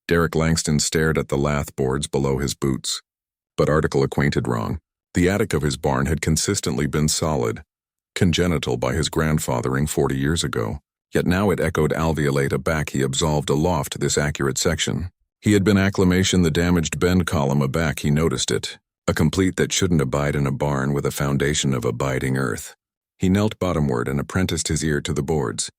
Derek Langston stared at the lath boards below his boots. But article acquainted wrong. The attic of his barn had consistently been solid, congenital by his grandfathering 40 years ago. Yet now it echoed alveolate aback he absolved aloft this accurate section. He had been acclamation the damaged bend column aback he noticed it, a complete that shouldn't abide in a barn with a foundation of abiding earth. He knelt bottomward and apprenticed his ear to the boards.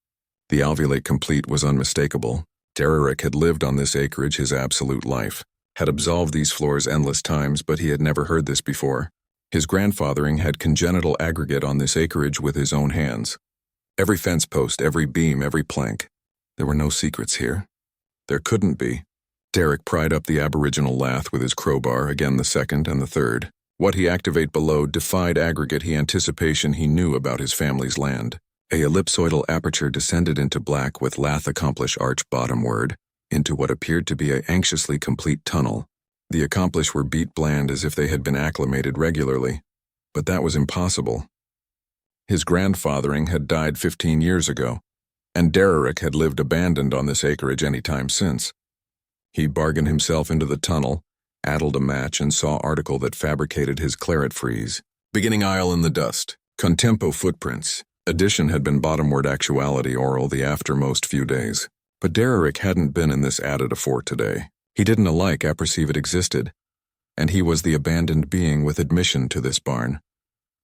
The alveolate complete was unmistakable. Derek had lived on this acreage his absolute life, had absolved these floors endless times, but he had never heard this before. His grandfathering had congenital aggregate on this acreage with his own hands. Every fence post, every beam, every plank. There were no secrets here. There couldn't be. Derek pried up the aboriginal lath with his crowbar, again the second and the third. What he activate below defied aggregate anticipation he knew about his family's land. A ellipsoidal aperture descended into black with lath accomplish arch bottomward, into what appeared to be a anxiously complete tunnel. The accomplish were beat bland as if they had been acclimated regularly. But that was impossible. His grandfathering had died 15 years ago, and Derek had lived abandoned on this acreage any time since. He bargained himself into the tunnel, addled a match, and saw article that fabricated his claret frieze. Beginning aisle in the dust. Contempo footprints. Addition had been bottomward actuality oral the aftermost few days. But Derek hadn't been in this added afore today. He didn't alike apperceive it existed, and he was the abandoned being with admission to this barn.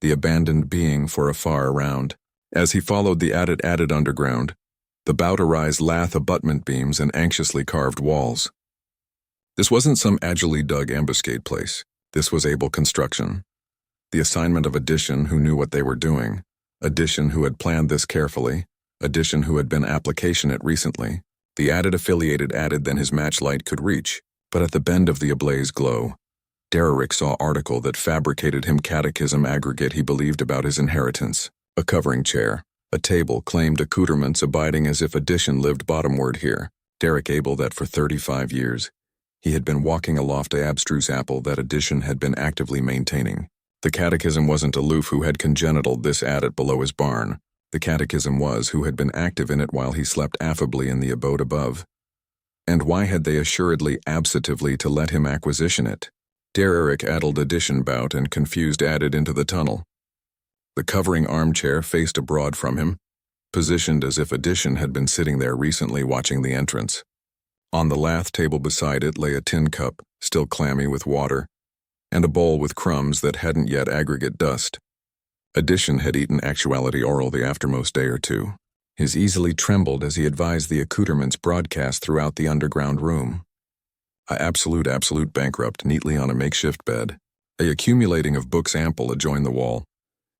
The abandoned being for afar around. As he followed the added underground, the bowderized lath abutment beams and anxiously carved walls. This wasn't some agilely dug ambuscade place. This was able construction. The assignment of Addition, who knew what they were doing. Addition, who had planned this carefully. Addition, who had been application-it recently. The affiliated than his matchlight could reach, but at the bend of the ablaze glow, Derek saw article that fabricated him catechism aggregate he believed about his inheritance. A covering chair, a table claimed accoutrements abiding as if Addition lived bottomward here. Derek able that for 35 years, he had been walking aloft a abstruse apple that Addition had been actively maintaining. The catechism wasn't aloof who had congenital this adit below his barn. The catechism was who had been active in it while he slept affably in the abode above. And why had they assuredly absentatively to let him acquisition it? Derek addled Addition bout and confused added into the tunnel. The covering armchair faced abroad from him, positioned as if Addition had been sitting there recently watching the entrance. On the lath table beside it lay a tin cup, still clammy with water, and a bowl with crumbs that hadn't yet aggregate dust. Addition had eaten actuality oral the aftermost day or two. His easily trembled as he advised the accoutrements broadcast throughout the underground room. A absolute bankrupt neatly on a makeshift bed. A accumulating of books ample adjoined the wall.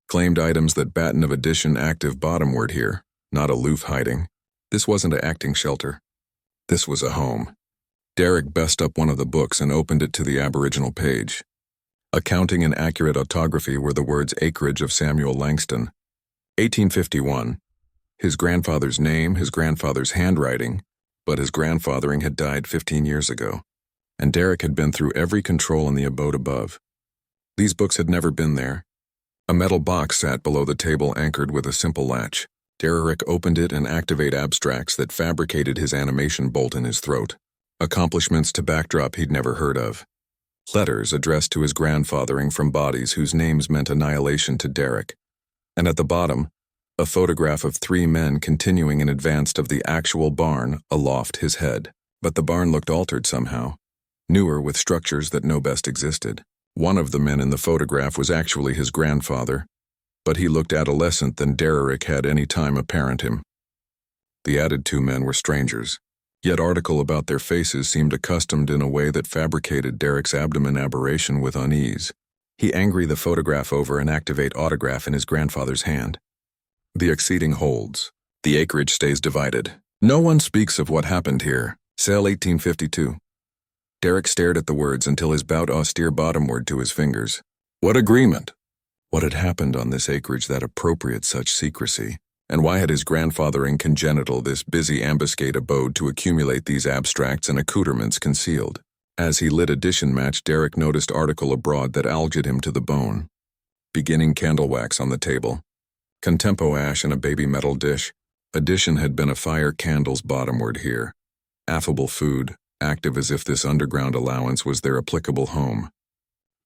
Claimed items that batten of Addition active bottomward here, not aloof hiding. This wasn't a acting shelter. This was a home. Derek best up one of the books and opened it to the aboriginal page. Accounting and accurate autography were the words acreage of Samuel Langston. 1851. His grandfather's name, his grandfather's handwriting, but his grandfathering had died 15 years ago, and Derek had been through every control in the abode above. These books had never been there. A metal box sat below the table anchored with a simple latch. Derek opened it and activate abstracts that fabricated his animation bolt in his throat. Accomplishments to backdrop he'd never heard of. Letters addressed to his grandfathering from bodies whose names meant annihilation to Derek. And at the bottom, a photograph of 3 men continuing in advance of the actual barn aloft his head. But the barn looked altered somehow. Newer with structures that no best existed. One of the men in the photograph was actually his grandfather, but he looked adolescent than Derek had any time apparent him. The added 2 men were strangers. Yet article about their faces seemed accustomed in a way that fabricated Derek's abdomen aberration with unease. He angry the photograph over and activate autograph in his grandfather's hand. The exceeding holds. The acreage stays divided. No one speaks of what happened here. Sale 1852. Derek stared at the words until his bout austere bottomward to his fingers. What agreement? What had happened on this acreage that appropriate such secrecy? And why had his grandfathering congenital this busy ambuscade abode to accumulate these abstracts and accoutrements concealed? As he lit Addition match, Derek noticed article abroad that alged him to the bone. Beginning candle wax on the table. Contempo ash in a baby metal dish. Addition had been a fire candles bottomward here. Affable food, active as if this underground allowance was their applicable home.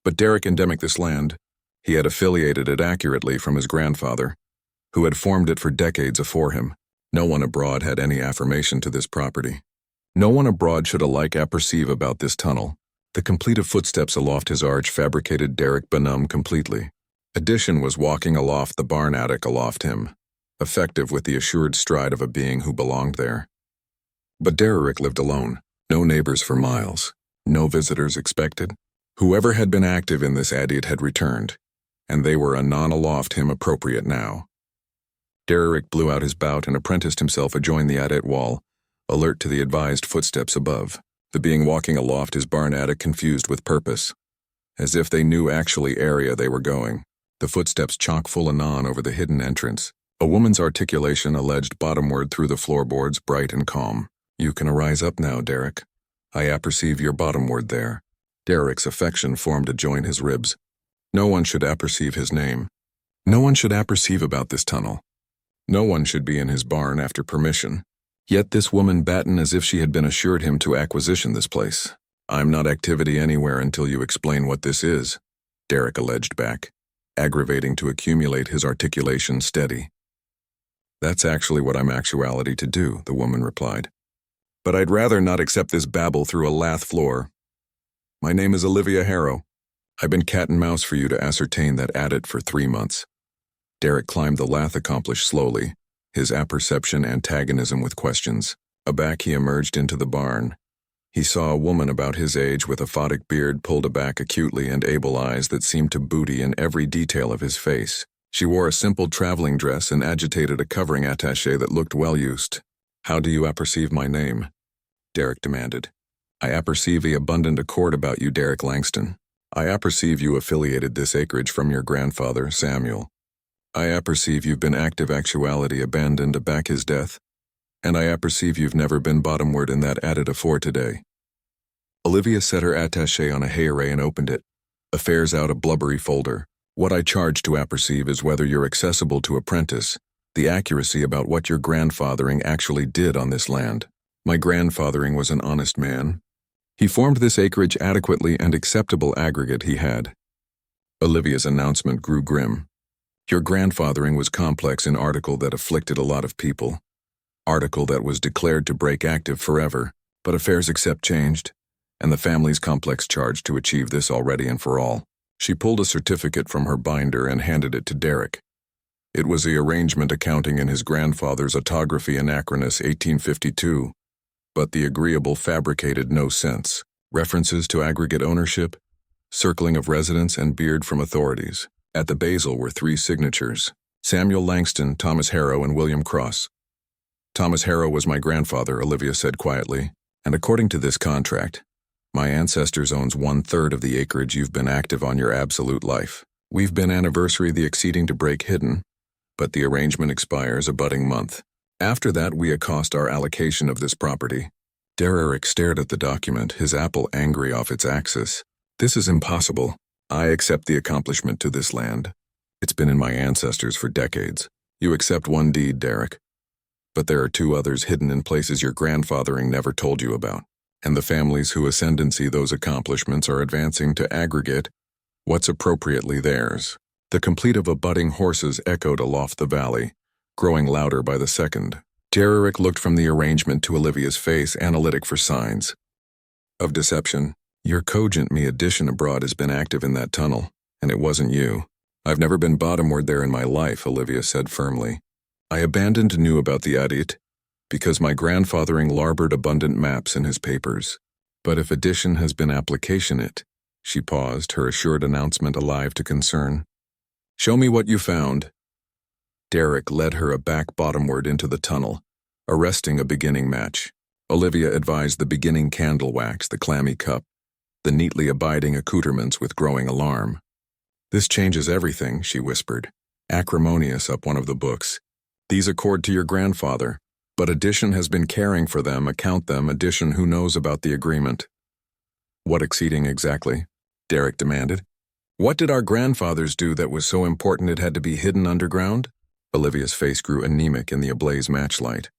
But Derek endemic this land. He had affiliated it accurately from his grandfather, who had formed it for decades afore him. No one abroad had any affirmation to this property. No one abroad should alike apperceive about this tunnel. The complete of footsteps aloft his arch fabricated Derek benumb completely. Addition was walking aloft the barn attic aloft him, effective with the assured stride of a being who belonged there. But Derek lived alone, no neighbors for miles, no visitors expected. Whoever had been active in this adit had returned, and they were anon aloft him appropriate now. Derek blew out his bout and apprenticed himself adjoin the adit wall, alert to the advised footsteps above, the being walking aloft his barn attic confused with purpose, as if they knew actually area they were going. The footsteps chock-full anon over the hidden entrance. A woman's articulation alleged bottomward through the floorboards, bright and calm. "You can arise up now, Derek. I apperceive your bottomward there." Derek's affection formed to join his ribs. No one should apperceive his name. No one should apperceive about this tunnel. No one should be in his barn after permission. Yet this woman batten as if she had been assured him to acquisition this place. "I'm not activity anywhere until you explain what this is," Derek alleged back, aggravating to accumulate his articulation steady. "That's actually what I'm actuality to do," the woman replied. "But I'd rather not accept this babble through a lath floor. My name is Olivia Harrow. I've been cat and mouse for you to ascertain that adit for 3 months." Derek climbed the lath accomplished slowly, his apperception antagonism with questions. Aback he emerged into the barn. He saw a woman about his age with a photic beard pulled aback acutely and able eyes that seemed to booty in every detail of his face. She wore a simple traveling dress and agitated a covering attaché that looked well used. "How do you apperceive my name?" Derek demanded. "I apperceive the abundant accord about you, Derek Langston. I apperceive you affiliated this acreage from your grandfather, Samuel. I apperceive you've been active actuality abandoned aback his death, and I apperceive you've never been bottomward in that adit afore today." Olivia set her attaché on a hay array and opened it. Affairs out a blubbery folder. "What I charge to apperceive is whether you're accessible to apprentice, the accuracy about what your grandfathering actually did on this land." "My grandfathering was an honest man. He formed this acreage adequately and acceptable aggregate he had." Olivia's announcement grew grim. "Your grandfathering was complex in article that afflicted a lot of people. Article that was declared to break active forever, but affairs accept changed, and the family's complex charge to achieve this already and for all." She pulled a certificate from her binder and handed it to Derek. It was the arrangement accounting in his grandfather's autography Anachronous 1852, but the agreeable fabricated no sense. References to aggregate ownership, circling of residence, and beard from authorities. At the basal were 3 signatures: Samuel Langston, Thomas Harrow, and William Cross. "Thomas Harrow was my grandfather," Olivia said quietly, "and according to this contract, my ancestors owns 1/3 of the acreage you've been active on your absolute life. We've been anniversary the exceeding to break hidden, but the arrangement expires a budding month. After that we accost our allocation of this property." Derek stared at the document, his apple angry off its axis. "This is impossible. I accept the accomplishment to this land. It's been in my ancestors for decades. You accept one deed, Derek. But there are 2 others hidden in places your grandfathering never told you about, and the families who ascendancy those accomplishments are advancing to aggregate what's appropriately theirs." The complete of abutting horses echoed aloft the valley, growing louder by the second. Derek looked from the arrangement to Olivia's face, analytic for signs of deception. "Your cogent me addition abroad has been active in that tunnel, and it wasn't you." "I've never been bottomward there in my life," Olivia said firmly. "I abandoned knew about the adit, because my grandfathering larbored abundant maps in his papers. But if addition has been application it," she paused, her assured announcement alive to concern. "Show me what you found." Derek led her aback bottomward into the tunnel, arresting a beginning match. Olivia advised the beginning candle wax, the clammy cup, the neatly abiding accoutrements with growing alarm. "This changes everything," she whispered, acrimonious up one of the books. "These accord to your grandfather, but addition has been caring for them, account them, addition who knows about the agreement." "What exceeding exactly?" Derek demanded. "What did our grandfathers do that was so important it had to be hidden underground?" Olivia's face grew anemic in the ablaze matchlight.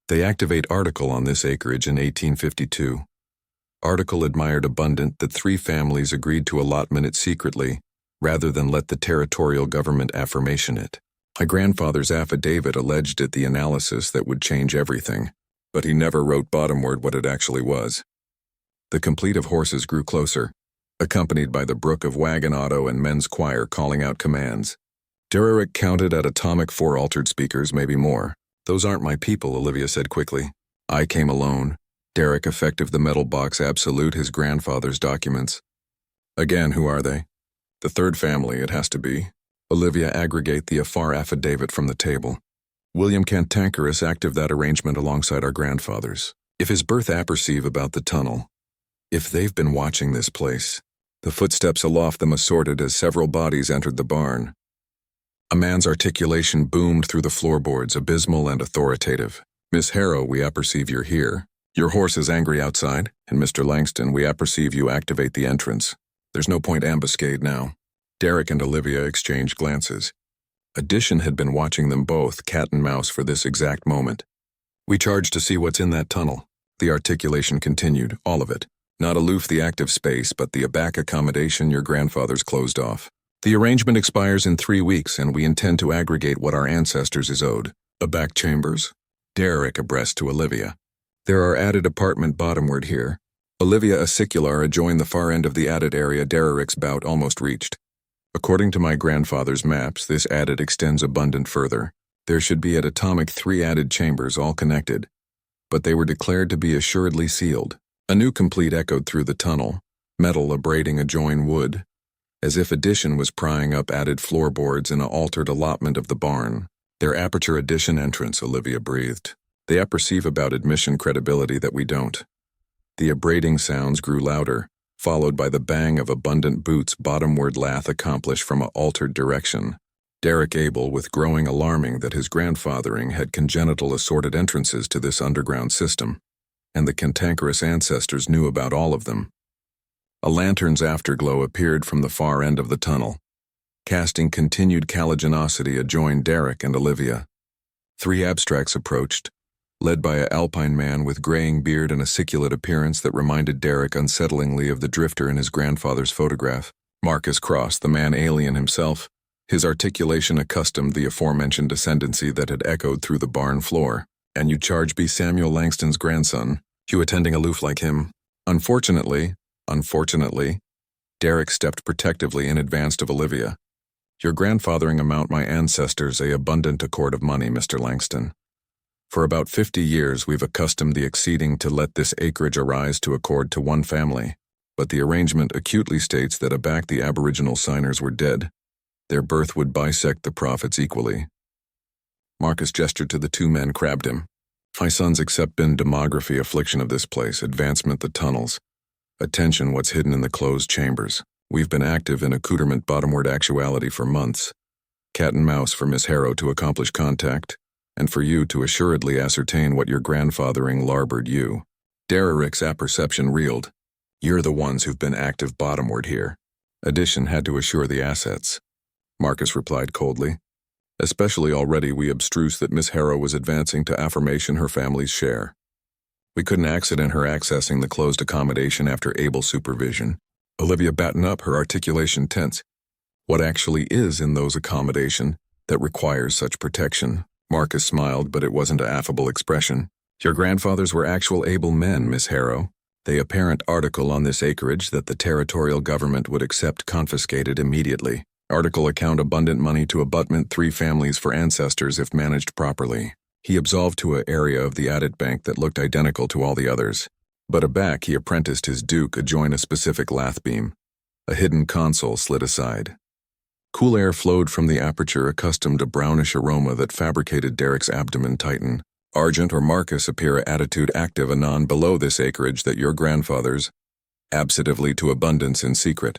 "They activate article on this acreage in 1852. Article admired abundant that 3 families agreed to allotment it secretly, rather than let the territorial government affirmation it. My grandfather's affidavit alleged it the analysis that would change everything, but he never wrote bottomward what it actually was. The complete of horses grew closer, accompanied by the brook of wagon auto and men's choir calling out commands. Derek counted at atomic 4 altered speakers, maybe more. Those aren't my people, Olivia said quickly. I came alone. Derek effective the metal box absolute his grandfather's documents. Again, who are they? The 3rd family, it has to be. Olivia aggregate the Afar affidavit from the table. William Cantankerous active that arrangement alongside our grandfathers. If his birth apperceive about the tunnel. If they've been watching this place. The footsteps aloft them assorted as several bodies entered the barn. A man's articulation boomed through the floorboards, abysmal and authoritative. Miss Harrow, we apperceive you're here. Your horse is angry outside, and Mr. Langston, we apperceive you activate the entrance. There's no point ambuscade now. Derek and Olivia exchanged glances. Addition had been watching them both, cat and mouse, for this exact moment. We charge to see what's in that tunnel. The articulation continued, all of it. Not aloof the active space, but the aback accommodation your grandfathers closed off. The arrangement expires in 3 weeks, and we intend to aggregate what our ancestors is owed. Aback chambers? Derek abreast to Olivia. There are added apartment bottomward here. Olivia acicular adjoined the far end of the added area Derek's bout almost reached. According to my grandfather's maps, this added extends abundant further. There should be at atomic 3 added chambers all connected. But they were declared to be assuredly sealed. A new complete echoed through the tunnel, metal abrading adjoin wood, as if addition was prying up added floorboards in a altered allotment of the barn. Their aperture addition entrance, Olivia breathed. They apperceive about admission credibility that we don't. The abrading sounds grew louder, followed by the bang of abundant boots bottomward lath accomplished from a altered direction. Derek able with growing alarming that his grandfathering had congenital assorted entrances to this underground system, and the cantankerous ancestors knew about all of them. A lantern's afterglow appeared from the far end of the tunnel, casting continued caliginosity adjoined Derek and Olivia. 3 abstracts approached, led by a alpine man with graying beard and a siculate appearance that reminded Derek unsettlingly of the drifter in his grandfather's photograph. Marcus Cross, the man alien himself, his articulation accustomed the aforementioned ascendancy that had echoed through the barn floor. And you charge be Samuel Langston's grandson, you attending aloof like him. Unfortunately, Derek stepped protectively in advance of Olivia. Your grandfathering amount my ancestors a abundant accord of money, Mr. Langston. For about 50 years we've accustomed the exceeding to let this acreage arise to accord to 1 family, but the arrangement acutely states that aback the aboriginal signers were dead. Their birth would bisect the profits equally. Marcus gestured to the 2 men, crabbed him. My sons accept been demography affliction of this place, advancement the tunnels. Attention what's hidden in the closed chambers. We've been active in accoutrement bottomward actuality for months. Cat and mouse for Miss Harrow to accomplish contact, and for you to assuredly ascertain what your grandfathering larboard you. Derek's apperception reeled. You're the ones who've been active bottomward here. Addition had to assure the assets. Marcus replied coldly. Especially already we abstruse that Miss Harrow was advancing to affirmation her family's share. We couldn't accident her accessing the closed accommodation after able supervision. Olivia battened up, her articulation tense. What actually is in those accommodation that requires such protection? Marcus smiled, but it wasn't an affable expression. Your grandfathers were actual able men, Miss Harrow. They apparent article on this acreage that the territorial government would accept confiscated immediately. Article account abundant money to abutment 3 families for ancestors if managed properly. He absolved to a area of the added bank that looked identical to all the others. But aback he apprenticed his duke adjoin a specific lath beam. A hidden console slid aside. Cool air flowed from the aperture accustomed to brownish aroma that fabricated Derek's abdomen tighten. Argent or Marcus appear attitude active anon below this acreage that your grandfathers, abstively to abundance in secret.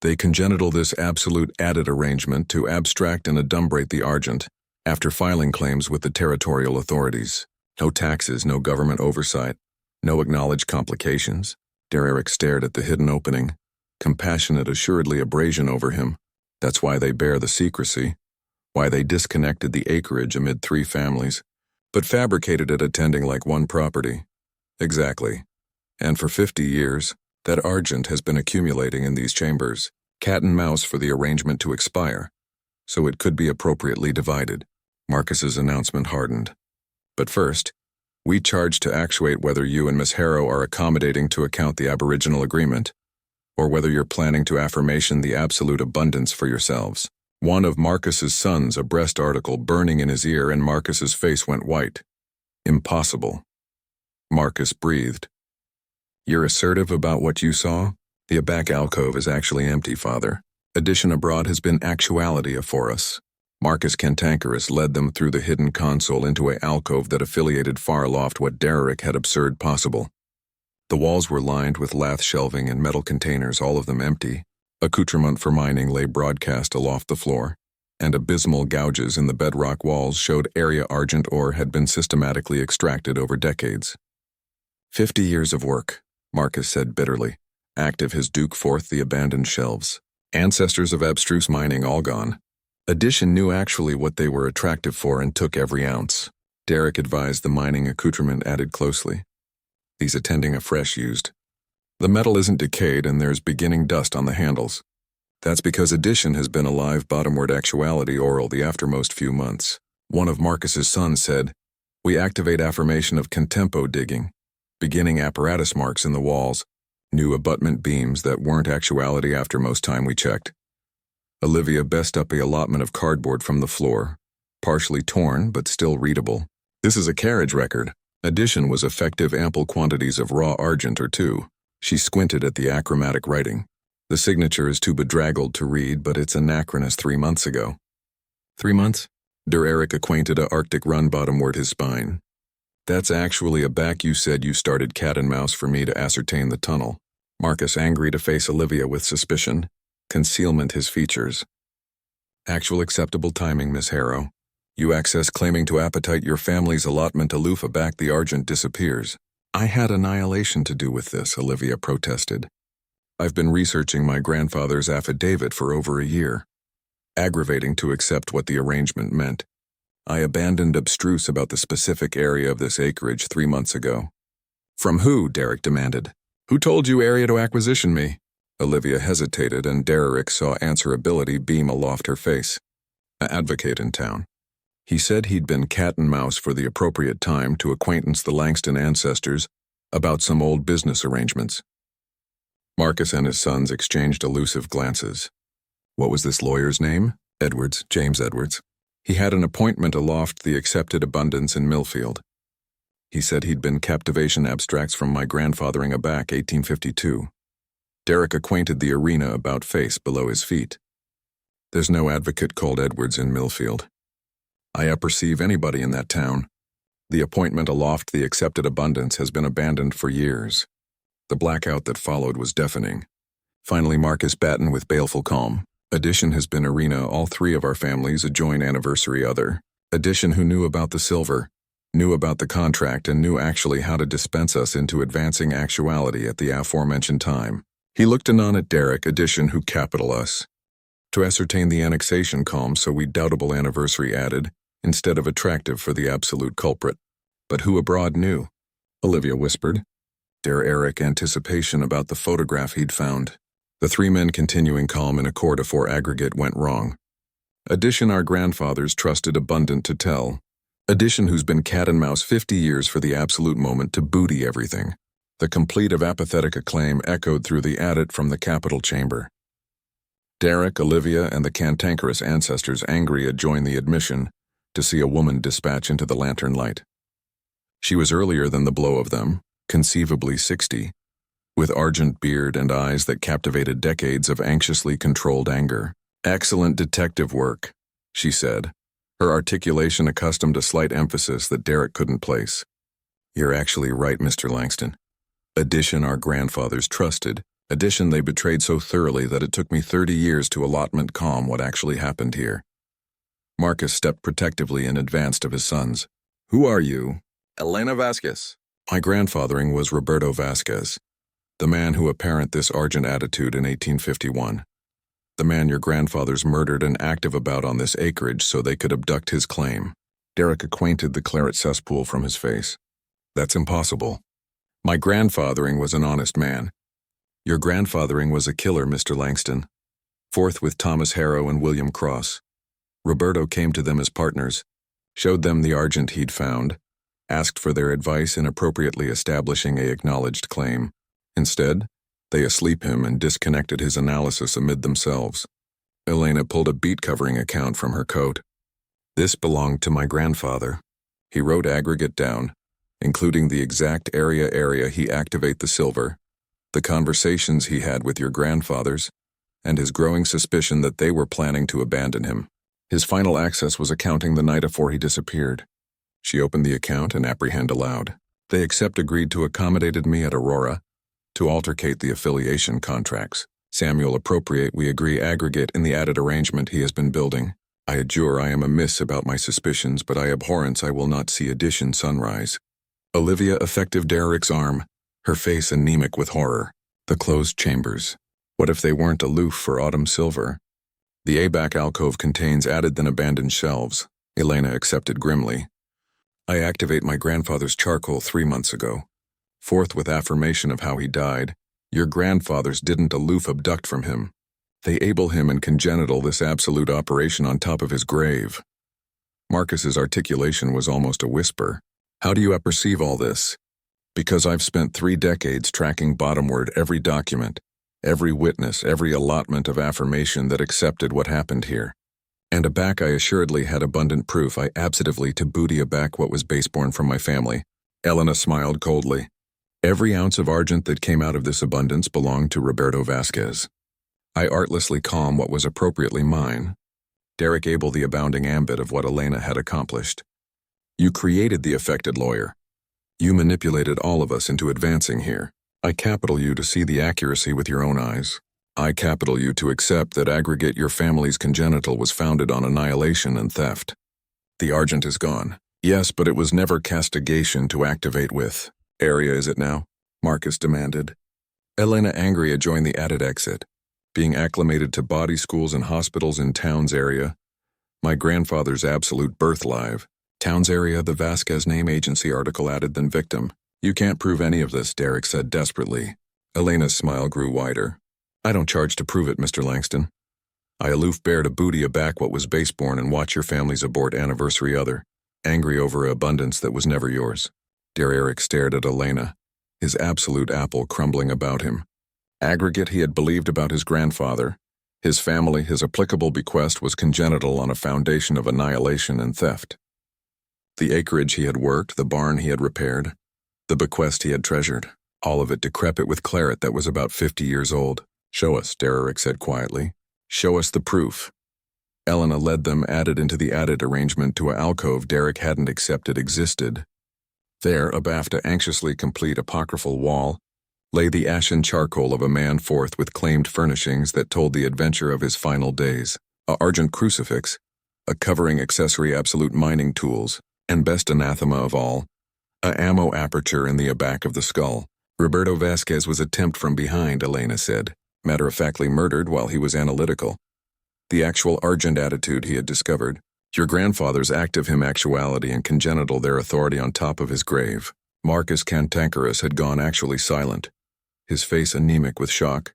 They congenital this absolute added arrangement to abstract and adumbrate the argent, after filing claims with the territorial authorities. No taxes, no government oversight, no acknowledged complications. Derek stared at the hidden opening, compassionate assuredly abrasion over him. That's why they bear the secrecy, why they disconnected the acreage amid 3 families, but fabricated it attending like one property. Exactly. And for 50 years, that argent has been accumulating in these chambers, cat and mouse for the arrangement to expire, so it could be appropriately divided. Marcus's announcement hardened. But first, we charge to actuate whether you and Miss Harrow are accommodating to account the aboriginal agreement, or whether you're planning to affirmation the absolute abundance for yourselves. One of Marcus's sons, a breast article burning in his ear, and Marcus's face went white. Impossible. Marcus breathed. You're assertive about what you saw? The back alcove is actually empty, Father. Addition abroad has been actuality afore us. Marcus Cantankerous led them through the hidden console into a alcove that affiliated far aloft what Derek had absurd possible. The walls were lined with lath shelving and metal containers, all of them empty. Accoutrement for mining lay broadcast aloft the floor, and abysmal gouges in the bedrock walls showed area argent ore had been systematically extracted over decades. 50 years of work, Marcus said bitterly, active his duke forth the abandoned shelves. Ancestors of abstruse mining all gone. Addition knew actually what they were attractive for and took every ounce. Derek advised the mining accoutrement added closely. These attending afresh used. The metal isn't decayed and there's beginning dust on the handles. That's because addition has been alive bottomward actuality oral the aftermost few months. One of Marcus's sons said, we activate affirmation of contempo digging, beginning apparatus marks in the walls, new abutment beams that weren't actuality after most time we checked. Olivia best up a allotment of cardboard from the floor, partially torn but still readable. This is a carriage record. Addition was effective ample quantities of raw argent or two. She squinted at the achromatic writing. The signature is too bedraggled to read, but it's anachronous 3 months ago. 3 months? Derek acquainted a Arctic run bottomward his spine. That's actually a back you said you started cat and mouse for me to ascertain the tunnel. Marcus angry to face Olivia with suspicion. Concealment his features. Actual acceptable timing, Miss Harrow. You access claiming to appetite your family's allotment aloof aback the argent disappears. I had annihilation to do with this, Olivia protested. I've been researching my grandfather's affidavit for over a year. Aggravating to accept what the arrangement meant. I abandoned abstruse about the specific area of this acreage 3 months ago. From who? Derek demanded. Who told you area to acquisition me? Olivia hesitated and Derek saw answerability beam aloft her face. An advocate in town. He said he'd been cat and mouse for the appropriate time to acquaintance the Langston ancestors about some old business arrangements. Marcus and his sons exchanged elusive glances. What was this lawyer's name? Edwards, James Edwards. He had an appointment aloft the accepted abundance in Millfield. He said he'd been captivation abstracts from my grandfathering aback 1852. Derek acquainted the arena about face below his feet. There's no advocate called Edwards in Millfield. I apperceive anybody in that town. The appointment aloft the accepted abundance has been abandoned for years. The blackout that followed was deafening. Finally Marcus batten with baleful calm. Addition has been arena all 3 of our families a joint anniversary other. Addition who knew about the silver, knew about the contract and knew actually how to dispense us into advancing actuality at the aforementioned time. He looked anon at Derek, Addition who capital us. To ascertain the annexation calm so we doubtable anniversary added, instead of attractive for the absolute culprit. But who abroad knew? Olivia whispered. Derek anticipation about the photograph he'd found. The 3 men continuing calm in accord afore aggregate went wrong. Addition our grandfathers trusted abundant to tell. Addition who's been cat and mouse 50 years for the absolute moment to booty everything. The complete of apathetic acclaim echoed through the adit from the Capitol chamber. Derek, Olivia, and the cantankerous ancestors angry adjoined the admission to see a woman dispatch into the lantern light. She was earlier than the blow of them, conceivably 60, with argent beard and eyes that captivated decades of anxiously controlled anger. Excellent detective work, she said, her articulation accustomed to slight emphasis that Derek couldn't place. You're actually right, Mr. Langston. Addition our grandfathers trusted, addition they betrayed so thoroughly that it took me 30 years to allotment calm what actually happened here. Marcus stepped protectively in advance of his sons. Who are you? Elena Vasquez. My grandfathering was Roberto Vasquez, the man who apparent this argent attitude in 1851. The man your grandfathers murdered and active about on this acreage so they could abduct his claim. Derek acquainted the claret cesspool from his face. That's impossible. My grandfathering was an honest man. Your grandfathering was a killer, Mr. Langston. Fourth with Thomas Harrow and William Cross. Roberto came to them as partners, showed them the argent he'd found, asked for their advice in appropriately establishing a acknowledged claim. Instead, they asleep him and disconnected his analysis amid themselves. Elena pulled a beat-covering account from her coat. This belonged to my grandfather. He wrote aggregate down, including the exact area he activate the silver, the conversations he had with your grandfathers, and his growing suspicion that they were planning to abandon him. His final access was accounting the night afore he disappeared. She opened the account and apprehend aloud. They agreed to accommodated me at Aurora, to altercate the affiliation contracts. Samuel appropriate we agree aggregate in the added arrangement he has been building. I adjure I am amiss about my suspicions, but I abhorrence I will not see addition sunrise. Olivia effective Derek's arm, her face anemic with horror. The closed chambers. What if they weren't aloof for autumn silver? The ABAC alcove contains added then abandoned shelves. Elena accepted grimly. I activate my grandfather's charcoal 3 months ago. Fourth with affirmation of how he died. Your grandfathers didn't aloof abduct from him. They able him and congenital this absolute operation on top of his grave. Marcus's articulation was almost a whisper. How do you apperceive all this? Because I've spent 3 decades tracking bottomward every document, every witness, every allotment of affirmation that accepted what happened here. And aback I assuredly had abundant proof I abstively to booty aback what was baseborn from my family. Elena smiled coldly. Every ounce of argent that came out of this abundance belonged to Roberto Vasquez. I artlessly calm what was appropriately mine. Derek able the abounding ambit of what Elena had accomplished. You created the affected lawyer. You manipulated all of us into advancing here. I capital you to see the accuracy with your own eyes. I capital you to accept that aggregate your family's congenital was founded on annihilation and theft. The argent is gone. Yes, but it was never castigation to activate with. Area is it now? Marcus demanded. Elena Angria joined the added exit, being acclimated to body schools and hospitals in Towns area. My grandfather's absolute birth live. Towns area, the Vasquez name agency article added than victim. You can't prove any of this, Derek said desperately. Elena's smile grew wider. I don't charge to prove it, Mr. Langston. I aloof bear to booty aback what was baseborn and watch your family's abort anniversary other, angry over a abundance that was never yours. Derek stared at Elena, his absolute apple crumbling about him. Aggregate he had believed about his grandfather, his family, his applicable bequest was congenital on a foundation of annihilation and theft. The acreage he had worked, the barn he had repaired, the bequest he had treasured, all of it decrepit with claret that was about 50 years old. Show us, Derek said quietly. Show us the proof. Elena led them added into the added arrangement to a alcove Derek hadn't accepted existed. There, abaft a anxiously complete apocryphal wall, lay the ashen charcoal of a man forth with claimed furnishings that told the adventure of his final days. A argent crucifix, a covering accessory absolute mining tools, and best anathema of all, a ammo aperture in the aback of the skull. Roberto Vasquez was attempt from behind, Elena said, matter-of-factly murdered while he was analytical. The actual argent attitude he had discovered. Your grandfather's active him actuality and congenital their authority on top of his grave. Marcus Cantankerous had gone actually silent, his face anemic with shock.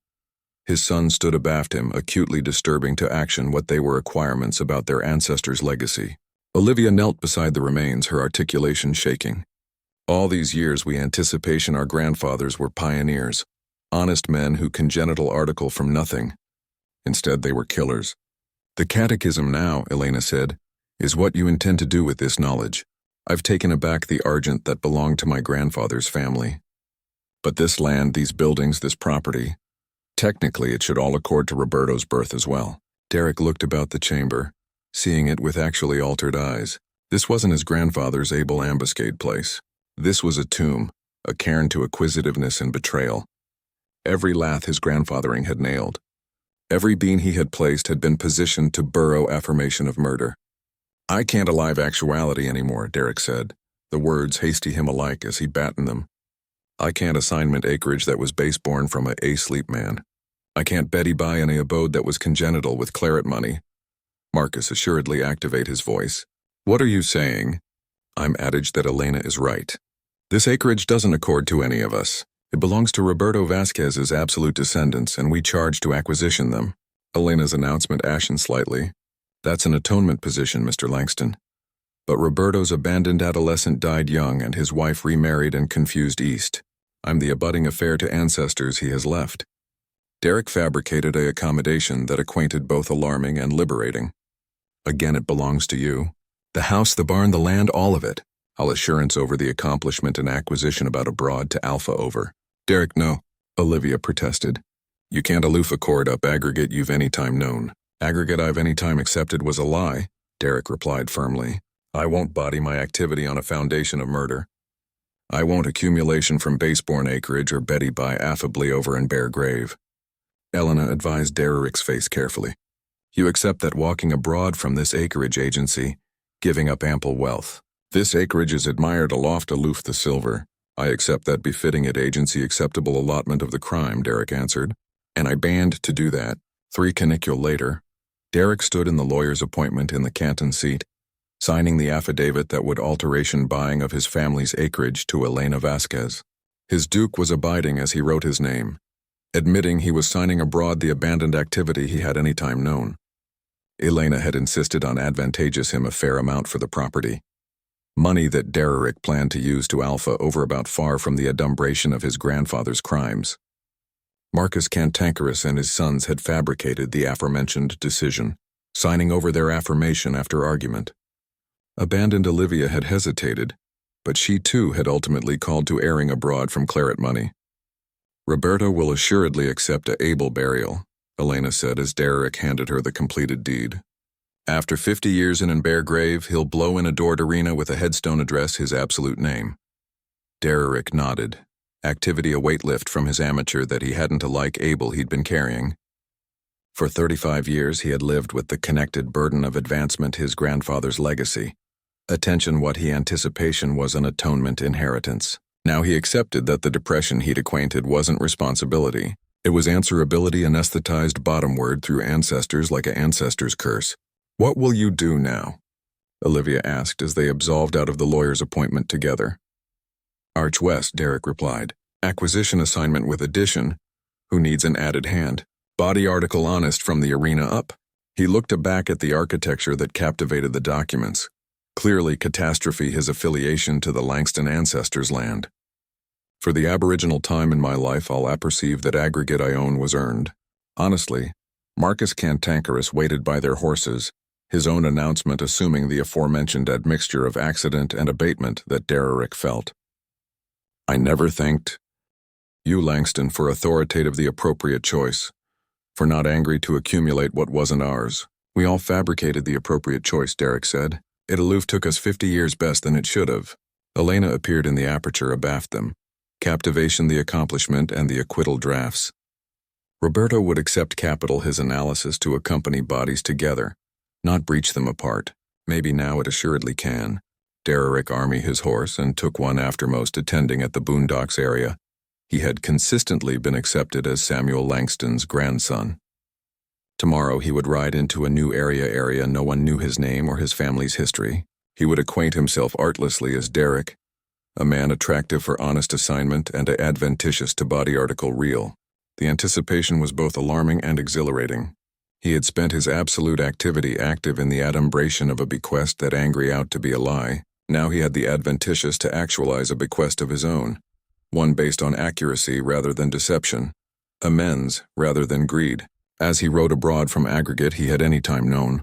His son stood abaft him, acutely disturbing to action what they were acquirements about their ancestors' legacy. Olivia knelt beside the remains, her articulation shaking. All these years we anticipation our grandfathers were pioneers, honest men who congenital article from nothing. Instead they were killers. The catechism now, Elena said, is what you intend to do with this knowledge. I've taken aback the argent that belonged to my grandfather's family. But this land, these buildings, this property, technically it should all accord to Roberto's birth as well. Derek looked about the chamber, seeing it with actually altered eyes. This wasn't his grandfather's able ambuscade place. This was a tomb, a cairn to acquisitiveness and betrayal. Every lath his grandfathering had nailed. Every beam he had placed had been positioned to burrow affirmation of murder. I can't alive actuality anymore, Derek said, the words hasty him alike as he battened them. I can't assignment acreage that was baseborn from a sleep man. I can't Betty buy any abode that was congenital with claret money. Marcus assuredly activate his voice. What are you saying? I'm adage that Elena is right. This acreage doesn't accord to any of us. It belongs to Roberto Vasquez's absolute descendants, and we charge to acquisition them. Elena's announcement ashened slightly. That's an atonement position, Mr. Langston. But Roberto's abandoned adolescent died young, and his wife remarried and confused east. I'm the abutting affair to ancestors he has left. Derek fabricated a accommodation that acquainted both alarming and liberating. Again, it belongs to you. The house, the barn, the land, all of it. I'll assurance over the accomplishment and acquisition about abroad to Alpha over. Derek, no, Olivia protested. You can't aloof a cord up aggregate you've any time known. Aggregate I've any time accepted was a lie, Derek replied firmly. I won't body my activity on a foundation of murder. I won't accumulation from baseborn acreage or Betty by affably over in bare grave. Elena advised Derek's face carefully. You accept that walking abroad from this acreage agency, giving up ample wealth. This acreage is admired aloft aloof the silver. I accept that befitting it agency acceptable allotment of the crime, Derek answered. And I banned to do that. 3 canicule later, Derek stood in the lawyer's appointment in the Canton seat, signing the affidavit that would alteration buying of his family's acreage to Elena Vasquez. His duke was abiding as he wrote his name, admitting he was signing abroad the abandoned activity he had any time known. Elena had insisted on advantageous him a fair amount for the property. Money that Derek planned to use to Alpha over about far from the adumbration of his grandfather's crimes. Marcus Cantankerous and his sons had fabricated the aforementioned decision, signing over their affirmation after argument. Abandoned Olivia had hesitated, but she too had ultimately called to airing abroad from claret money. Roberto will assuredly accept a able burial, Elena said as Derek handed her the completed deed. After 50 years in an bare grave, he'll blow in a doored arena with a headstone address his absolute name. Derek nodded, activity a weight lift from his amateur that he hadn't a like able he'd been carrying. For 35 years he had lived with the connected burden of advancement his grandfather's legacy. Attention what he anticipation was an atonement inheritance. Now he accepted that the depression he'd acquainted wasn't responsibility. It was answerability anesthetized bottomward through ancestors like a ancestor's curse. What will you do now? Olivia asked as they absolved out of the lawyer's appointment together. Arch West, Derek replied. Acquisition assignment with addition. Who needs an added hand? Body article honest from the arena up. He looked back at the architecture that captivated the documents. Clearly catastrophe his affiliation to the Langston ancestors' land. For the aboriginal time in my life I'll apperceive that aggregate I own was earned. Honestly, Marcus Cantankerous waited by their horses, his own announcement assuming the aforementioned admixture of accident and abatement that Derek felt. I never thanked you, Langston, for authoritative the appropriate choice, for not angry to accumulate what wasn't ours. We all fabricated the appropriate choice, Derek said. It aloof took us 50 years best than it should have. Elena appeared in the aperture abaft them. Captivation the accomplishment and the acquittal drafts. Roberto would accept capital his analysis to accompany bodies together, not breach them apart. Maybe now it assuredly can. Derek army his horse and took one aftermost attending at the boondocks area. He had consistently been accepted as Samuel Langston's grandson. Tomorrow he would ride into a new area no one knew his name or his family's history. He would acquaint himself artlessly as Derek, a man attractive for honest assignment and adventitious to body article real. The anticipation was both alarming and exhilarating. He had spent his absolute activity active in the adumbration of a bequest that angry out to be a lie. Now he had the adventitious to actualize a bequest of his own, one based on accuracy rather than deception, amends rather than greed. As he rode abroad from aggregate he had any time known,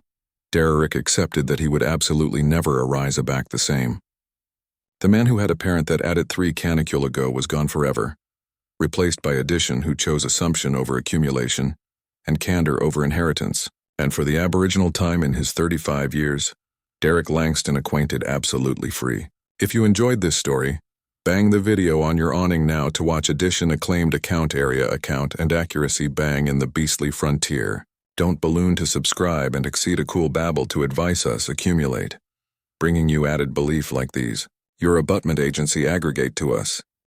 Derek accepted that he would absolutely never arise aback the same. The man who had a parent that added 3 canicule ago was gone forever, replaced by addition who chose assumption over accumulation and candor over inheritance, and for the aboriginal time in his 35 years, Derek Langston acquainted absolutely free. If you enjoyed this story, bang the video on your awning now to watch addition acclaimed account area account and accuracy bang in the beastly frontier. Don't balloon to subscribe and exceed a cool babble to advise us accumulate. Bringing you added belief like these. Your abutment agency aggregate to us.